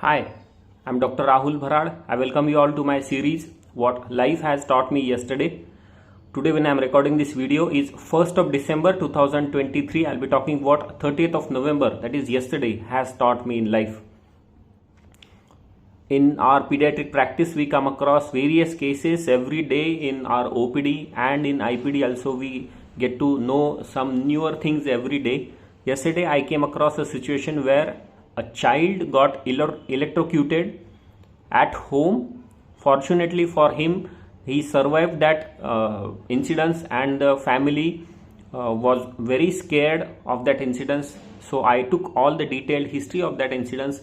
Hi, I'm Dr. Rahul Bharad. I welcome you all to my series What Life Has Taught Me Yesterday. Today when I'm recording this video is 1st of December 2023. I'll be talking what 30th of November, that is yesterday, has taught me in life. In our pediatric practice, we come across various cases every day in our OPD and in IPD also. We get to know some newer things every day. Yesterday I came across a situation where a child got electrocuted at home. Fortunately for him, he survived that incident, and the family was very scared of that incident. So I took all the detailed history of that incident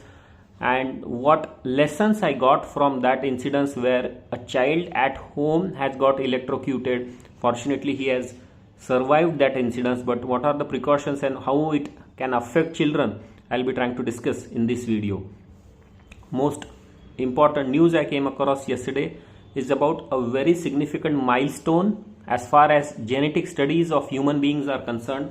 and what lessons I got from that incident where a child at home has got electrocuted. Fortunately, he has survived that incident, but what are the precautions and how it can affect children, I'll be trying to discuss in this video. Most important news I came across yesterday is about a very significant milestone as far as genetic studies of human beings are concerned.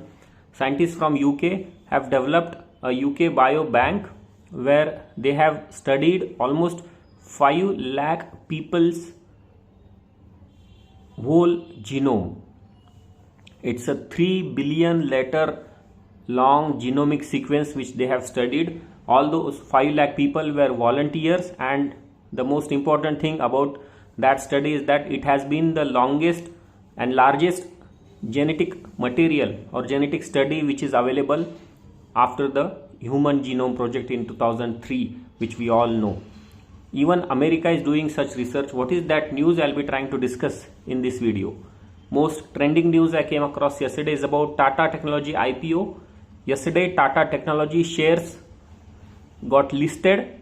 Scientists from UK have developed a UK BioBank where they have studied almost 5 lakh people's whole genome. It's a 3 billion letter long genomic sequence which they have studied. All those 5 lakh people were volunteers, and the most important thing about that study is that it has been the longest and largest genetic material or genetic study which is available after the Human Genome Project in 2003, which we all know. Even America is doing such research. What is that news I'll be trying to discuss in this video. Most trending news I came across yesterday is about TATA Technology IPO. Yesterday, Tata Technology shares got listed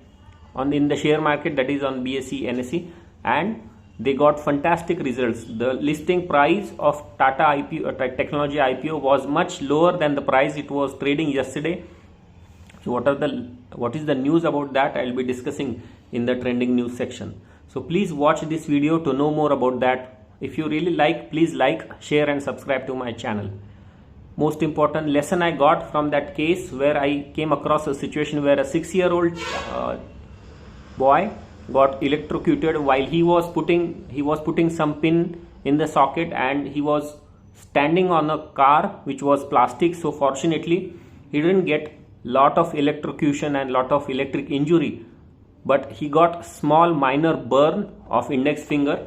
in the share market, that is on BSE, NSE, and they got fantastic results. The listing price of Tata IPO, Technology IPO, was much lower than the price it was trading yesterday. So what is the news about that? I'll be discussing in the trending news section. So please watch this video to know more about that. If you really like, please like, share and subscribe to my channel. Most important lesson I got from that case where I came across a situation where a 6-year-old boy got electrocuted while he was putting some pin in the socket, and he was standing on a car which was plastic. So fortunately he didn't get lot of electrocution and lot of electric injury, but he got small minor burn of index finger,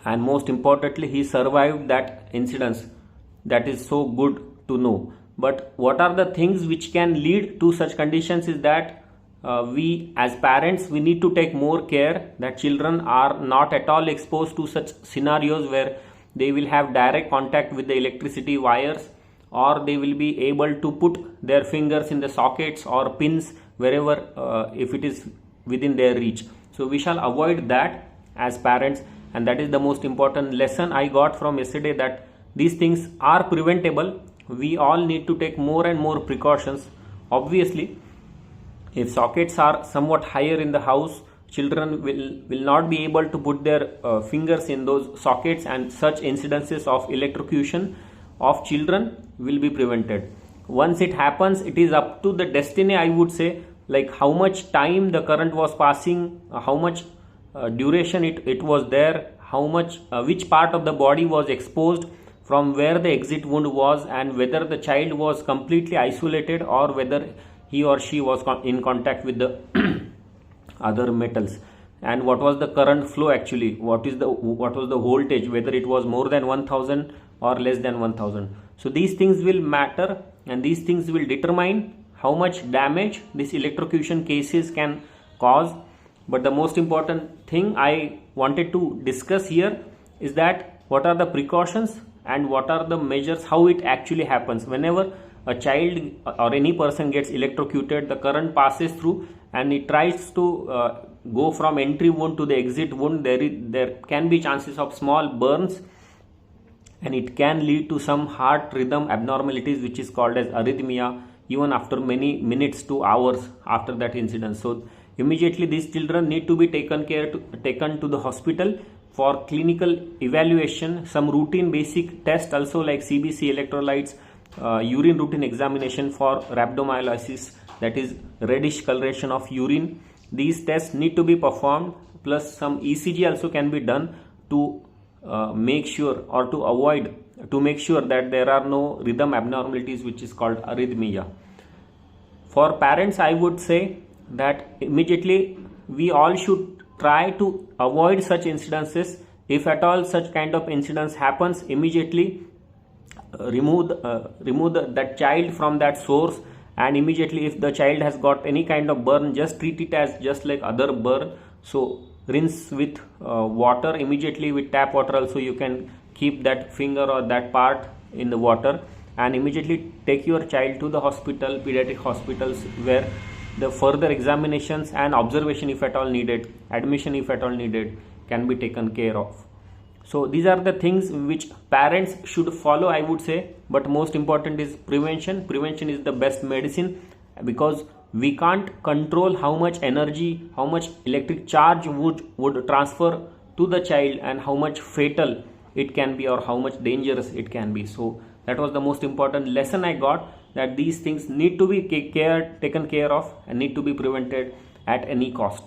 and most importantly he survived that incident. That is so good to know. But what are the things which can lead to such conditions is that we as parents, we need to take more care that children are not at all exposed to such scenarios where they will have direct contact with the electricity wires, or they will be able to put their fingers in the sockets or pins wherever if it is within their reach. So we shall avoid that as parents, and that is the most important lesson I got from yesterday, that these things are preventable. We all need to take more and more precautions. Obviously, if sockets are somewhat higher in the house, children will not be able to put their fingers in those sockets, and such incidences of electrocution of children will be prevented. Once it happens, it is up to the destiny, I would say, like how much time the current was passing, how much duration it was there, how much which part of the body was exposed, from where the exit wound was, and whether the child was completely isolated or whether he or she was in contact with the other metals, and what was the current flow actually, what was the voltage, whether it was more than 1000 or less than 1000. So these things will matter, and these things will determine how much damage these electrocution cases can cause. But the most important thing I wanted to discuss here is that what are the precautions and what are the measures, how it actually happens. Whenever a child or any person gets electrocuted, the current passes through and it tries to go from entry wound to the exit wound. There can be chances of small burns, and it can lead to some heart rhythm abnormalities which is called as arrhythmia even after many minutes to hours after that incident. So immediately these children need to be taken to the hospital for clinical evaluation, some routine basic tests also like CBC, electrolytes, urine routine examination for rhabdomyolysis, that is reddish coloration of urine. These tests need to be performed, plus some ECG also can be done to make sure or to avoid, to make sure that there are no rhythm abnormalities, which is called arrhythmia. For parents, I would say that immediately we all should try to avoid such incidences. If at all such kind of incidence happens, immediately remove that child from that source, and immediately if the child has got any kind of burn, just treat it as just like other burn. So rinse with water immediately, with tap water also. You can keep that finger or that part in the water, and immediately take your child to the hospital, pediatric hospitals, where the further examinations and observation, if at all needed, admission if at all needed, can be taken care of. So these are the things which parents should follow, I would say. But most important is prevention. Prevention is the best medicine, because we can't control how much energy, how much electric charge would transfer to the child, and how much fatal it can be, or how much dangerous it can be. So that was the most important lesson I got, that these things need to be taken care of and need to be prevented at any cost.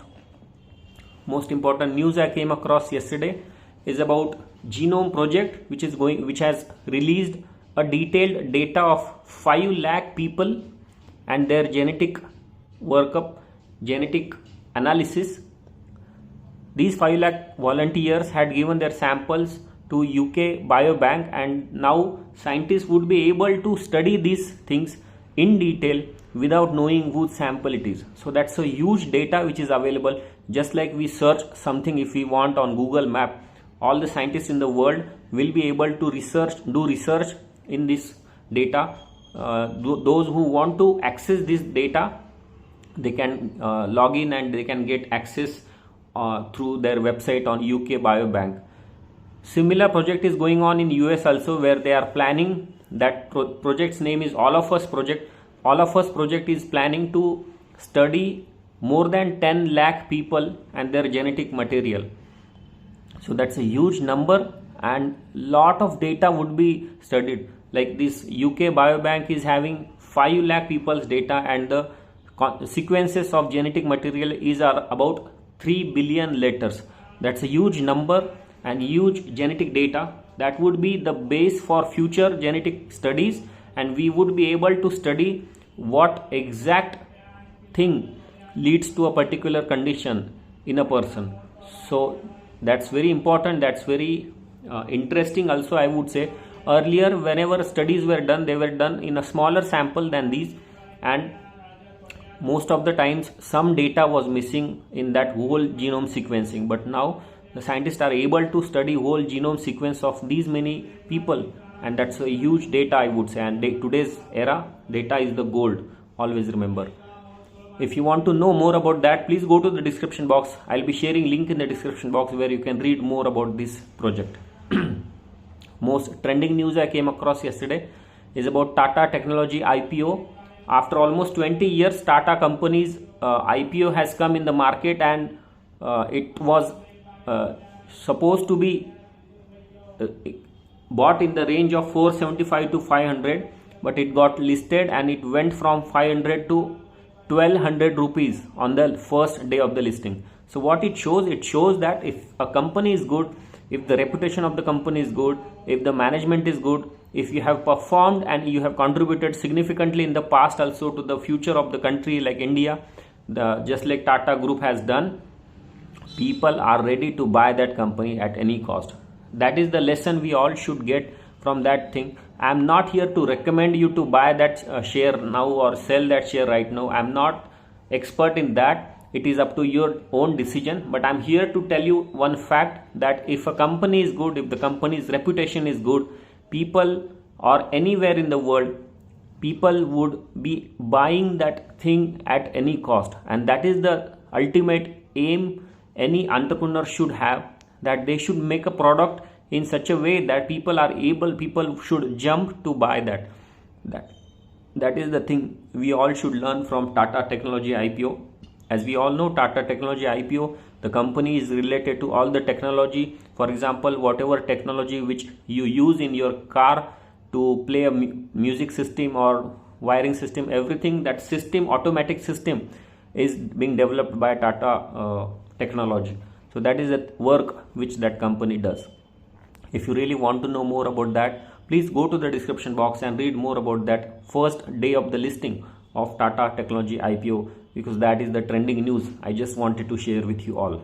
Most important news I came across yesterday is about Genome project, which has released a detailed data of 5 lakh people and their genetic workup, genetic analysis. These 5 lakh volunteers had given their samples to UK BioBank, and now scientists would be able to study these things in detail without knowing whose sample it is. So that's a huge data which is available. Just like we search something if we want on Google Map, all the scientists in the world will be able to do research in this data. Those who want to access this data, they can log in and they can get access through their website on UK BioBank. Similar project is going on in US also, where they are planning, that project's name is All of Us project. All of Us project is planning to study more than 10 lakh people and their genetic material. So that's a huge number, and lot of data would be studied. Like this UK BioBank is having 5 lakh people's data, and the sequences of genetic material are about 3 billion letters. That's a huge number and huge genetic data that would be the base for future genetic studies, and we would be able to study what exact thing leads to a particular condition in a person. So that's very important, that's very interesting also, I would say. Earlier, whenever studies were done, they were done in a smaller sample than these, and most of the times some data was missing in that whole genome sequencing. But now the scientists are able to study whole genome sequence of these many people, and that's a huge data, I would say. And today's era, data is the gold, always remember. If you want to know more about that, please go to the description box. I'll be sharing link in the description box where you can read more about this project. Most trending news I came across yesterday is about Tata Technology IPO. After almost 20 years, Tata company's IPO has come in the market, and it was supposed to be bought in the range of 475 to 500, but it got listed and it went from 500 to 1200 rupees on the first day of the listing. So what it shows that if a company is good, if the reputation of the company is good, if the management is good, if you have performed and you have contributed significantly in the past also to the future of the country like India, just like Tata Group has done, people are ready to buy that company at any cost. That is the lesson we all should get from that thing. I am not here to recommend you to buy that share now or sell that share right now. I am not expert in that. It is up to your own decision. But I am here to tell you one fact, that if a company is good, if the company's reputation is good, people or anywhere in the world, people would be buying that thing at any cost. And that is the ultimate aim any entrepreneur should have, that they should make a product in such a way that people should jump to buy that. That is the thing we all should learn from Tata Technology IPO. As we all know, Tata Technology IPO, the company is related to all the technology. For example, whatever technology which you use in your car, to play a music system or wiring system, everything, that system, automatic system, is being developed by Tata Technology. So that is the work which that company does. If you really want to know more about that, please go to the description box and read more about that first day of the listing of Tata Technology IPO, because that is the trending news I just wanted to share with you all.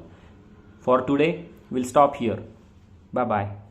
For today, we'll stop here. Bye bye.